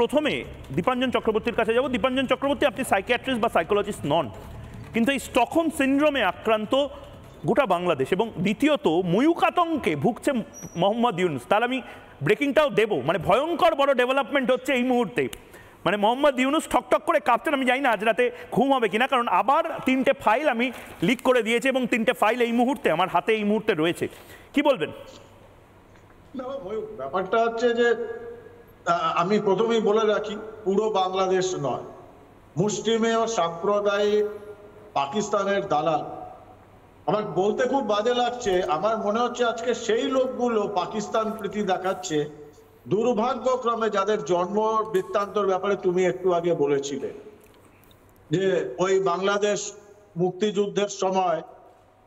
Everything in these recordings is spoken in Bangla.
প্রথমে দীপাঞ্জন চক্রবর্তীর কাছে যাব। দীপাঞ্জন চক্রবর্তী, আপনি সাইকিয়াট্রিস্ট বা সাইকোলজিস্ট নন, কিন্তু এই স্টকহোম সিনড্রোমে আক্রান্ত গোটা বাংলাদেশ, এবং দ্বিতীয়ত ময়ূক আতঙ্কে ভুগছে মোহাম্মদ ইউনুস। তাহলে আমি ব্রেকিংটাও দেব, মানে ভয়ঙ্কর বড় ডেভেলপমেন্ট হচ্ছে এই মুহূর্তে। মানে মোহাম্মদ ইউনুস ঠকঠক করে কাঁপছেন। আমি জানি না আজ রাতে ঘুম হবে কিনা, কারণ আবার 3টে ফাইল আমি লিক করে দিয়েছি এবং 3টে ফাইল এই মুহূর্তে আমার হাতে এই মুহূর্তে রয়েছে। কি বলবেন? ব্যাপারটা হচ্ছে যে আমি প্রথমেই বলে রাখি, পুরো বাংলাদেশ নয়, মুসলিমেয় সাম্প্রদায়িক পাকিস্তানের দালাল। আমার বলতে খুব বাজে লাগছে, আমার মনে হচ্ছে আজকে সেই লোকগুলো পাকিস্তান প্রীতি দেখাচ্ছে। দুর্ভাগ্যক্রমে যাদের জন্ম বৃত্তান্তর ব্যাপারে তুমি একটু আগে বলেছিলে, যে ওই বাংলাদেশ মুক্তিযুদ্ধের সময়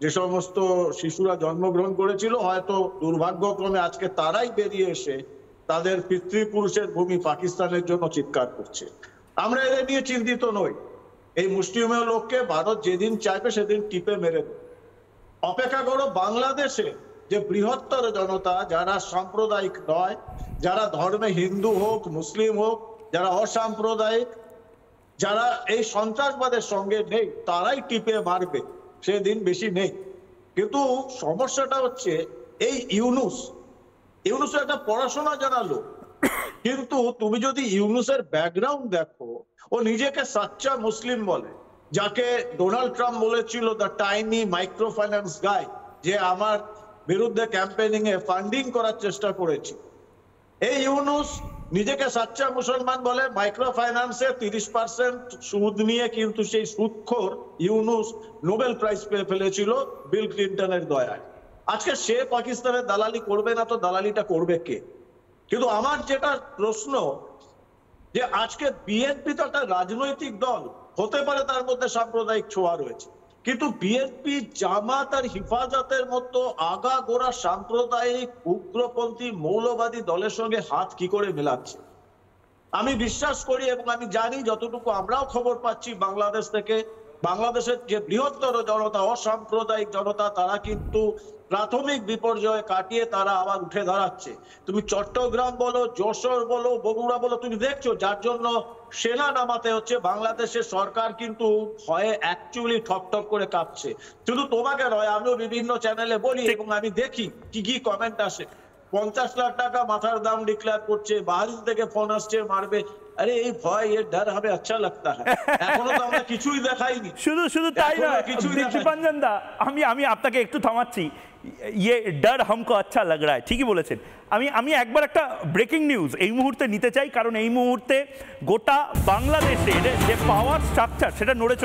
যে সমস্ত শিশুরা জন্মগ্রহণ করেছিল, হয়তো দুর্ভাগ্যক্রমে আজকে তারাই বেরিয়ে এসে তাদের পিতৃপুরুষের ভূমি পাকিস্তানের জন্য চিৎকার করছে। আমরা এদের নিয়ে চিন্তিত নই। এই মুসলিমের লোককে ভারত যেদিন চাইবে সেদিন টিপে মেরে দেবে। অপেক্ষা করো বাংলাদেশে যে বৃহত্তর জনতা, যারা সাম্প্রদায়িক নয়, যারা ধর্মে হিন্দু হোক মুসলিম হোক, যারা অসাম্প্রদায়িক, যারা এই সন্ত্রাসবাদের সঙ্গে নেই, তারাই টিপে মারবে। সেদিন বেশি নেই। কিন্তু সমস্যাটা হচ্ছে এই ইউনুসের একটা পড়াশোনা জানা লোক, কিন্তু তুমি যদি ইউনুসের ব্যাকগ্রাউন্ড দেখো, ও নিজেকে সাচ্চা মুসলিম বলে, যাকে ডোনাল্ড ট্রাম্প বলেছিল দ্য টাইনি মাইক্রো ফাইন্যান্স গাই, যে আমার বিরুদ্ধে ক্যাম্পেনিং এ ফান্ডিং করার চেষ্টা করেছে। এই ইউনুস নিজেকে সাচ্চা মুসলমান বলে, মাইক্রো ফাইন্যান্সে 30% সুদ নিয়ে কিন্তু সেই সুদখোর ইউনুস নোবেল প্রাইজ পেয়ে ফেলেছিল বিল ক্লিন্টনের দয়ায়। আজকে সে পাকিস্তানের দালালি করবে না, তো দালালিটা করবে কে? কিন্তু আমার যেটা প্রশ্ন, যে আজকে বিএনপি তো একটা রাজনৈতিক দল, হতে পারে তার মধ্যে সাম্প্রদায়িক ছোঁয়া রয়েছে, কিন্তু বিএনপি জামাত আর হিফাজতের মতো আগাগোড়া সাম্প্রদায়িক উগ্রপন্থী মৌলবাদী দলের সঙ্গে হাত কি করে মেলাচ্ছে? আমি বিশ্বাস করি এবং আমি জানি, যতটুকু আমরাও খবর পাচ্ছি বাংলাদেশ থেকে, বাংলাদেশের যে বৃহত্তর জনতা, অসাম্প্রদায়িক জনতা, তারা কিন্তু প্রাথমিক বিপর্যয় কাটিয়ে তারা আবার উঠে দাঁড়াচ্ছে। তুমি চট্টগ্রাম বলো, যশোর বলো, বগুড়া বলো, তুমি দেখছো যার জন্য সেনা নামাতে হচ্ছে, বাংলাদেশের সরকার কিন্তু ভয়ে অ্যাকচুয়ালি ঠকঠক করে কাঁপছে। শুধু তোমাকে নয়, আমিও বিভিন্ন চ্যানেলে বলি এবং আমি দেখি কি কি কমেন্ট আসে। 50 লাখ টাকা মাথার দাম ডিক্লেয়ার করছে, বাহারিন থেকে ফোন আসছে মারবে। আরে এই ভয়, এর ডর হবে আচ্ছা লাগতা হ্যায়। এখনো তো আমরা কিছুই দেখাইনি। শুধু তাই না দীপাঞ্জন দা, আমি আপনাকে একটু থামাচ্ছি। ये डर हमको अच्छा लग रहा है, ঠিকই বলেছেন। আমি একবার একটা ব্রেকিং নিউজ এই মুহূর্তে নিতে চাই, কারণ এই মুহূর্তে গোটা বাংলাদেশের যে পাওয়ার স্ট্রাকচার সেটা নড়ে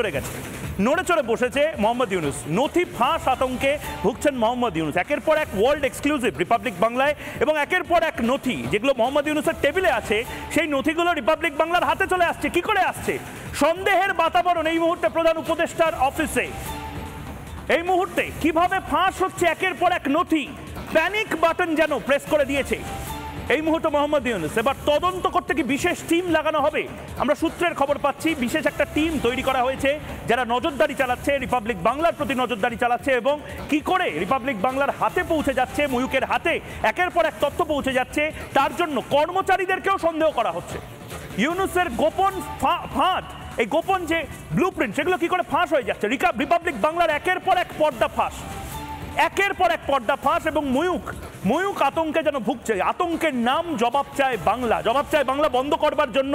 চড়ে বসেছে মোহাম্মদ ইউনুস। নথি ফাঁস আতঙ্কে ভুগছেন মোহাম্মদ ইউনুস। একের পর এক ওয়ার্ল্ড এক্সক্লুসিভ রিপাবলিক বাংলায়, এবং একের পর এক নথি যেগুলো মোহাম্মদ ইউনুসের টেবিলে আছে, সেই নথিগুলো রিপাবলিক বাংলার হাতে চলে আসছে। কি করে আসছে? সন্দেহের বাতাবরণ এই মুহূর্তে প্রধান উপদেষ্টার অফিসে। এই মুহূর্তে কিভাবে ফাঁস হচ্ছে একের পর এক নথি, প্যানিক বাটন যেন প্রেস করে দিয়েছে এই মুহূর্তে মোহাম্মদ ইউনুস। এবার তদন্ত করতে কি বিশেষ টিম লাগানো হবে? আমরা সূত্রের খবর পাচ্ছি বিশেষ একটা টিম তৈরি করা হয়েছে, যারা নজরদারি চালাচ্ছে, রিপাবলিক বাংলার প্রতি নজরদারি চালাচ্ছে, এবং কি করে রিপাবলিক বাংলার হাতে পৌঁছে যাচ্ছে, ময়ূকের হাতে একের পর এক তথ্য পৌঁছে যাচ্ছে, তার জন্য কর্মচারীদেরকেও সন্দেহ করা হচ্ছে। ইউনুসের গোপন ফাঁদ, এই গোপন যে ব্লুপ্রিন্ট, সেগুলো কি করে ফাঁস হয়ে যাচ্ছে। রিপাবলিক বাংলার একের পর এক পর্দা ফাঁস, এবং ময়ূক আতঙ্কে যেন ভুগছে। আতঙ্কের নাম জবাব চায় বাংলা বন্ধ করবার জন্য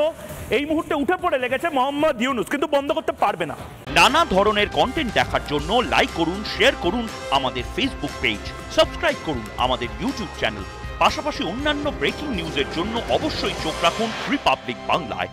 এই মুহূর্তে উঠে পড়ে লেগেছে মোহাম্মদ ইউনুস, কিন্তু বন্ধ করতে পারবে না। নানা ধরনের কন্টেন্ট দেখার জন্য লাইক করুন, শেয়ার করুন আমাদের ফেসবুক পেজ, সাবস্ক্রাইব করুন আমাদের ইউটিউব চ্যানেল। পাশাপাশি অন্যান্য ব্রেকিং নিউজের জন্য অবশ্যই চোখ রাখুন রিপাবলিক বাংলায়।